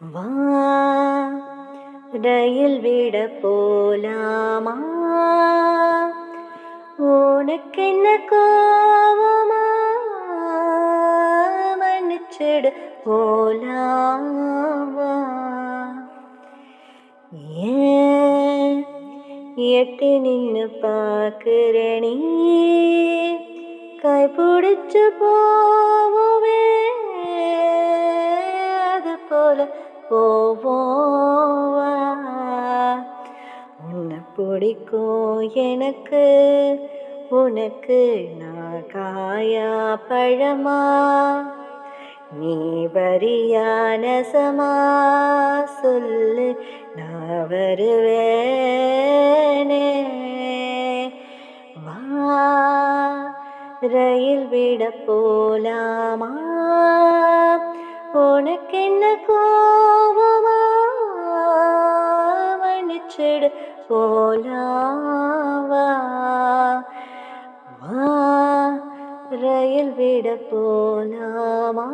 வா ரயில் விட போலாமா? உனக்கென்ன கோவமா? மன்னிச்சிடு போலாமா? ஏன் எட்டி நின்னு பார்க்கிற நீ? கைப்பிடிச்சு போவே அது போல போவோவா? உன்னை பிடிக்கும் எனக்கு, உனக்கு நான் காயா பழமா? நீ வரியான சமா சொல்லு, நான் வருவேனே. வா ரயில் விட போலாமா? உனக்கென்ன கோவமா? மன்னிச்சிடு போலாவா? வா ரயில் விட போலாமா?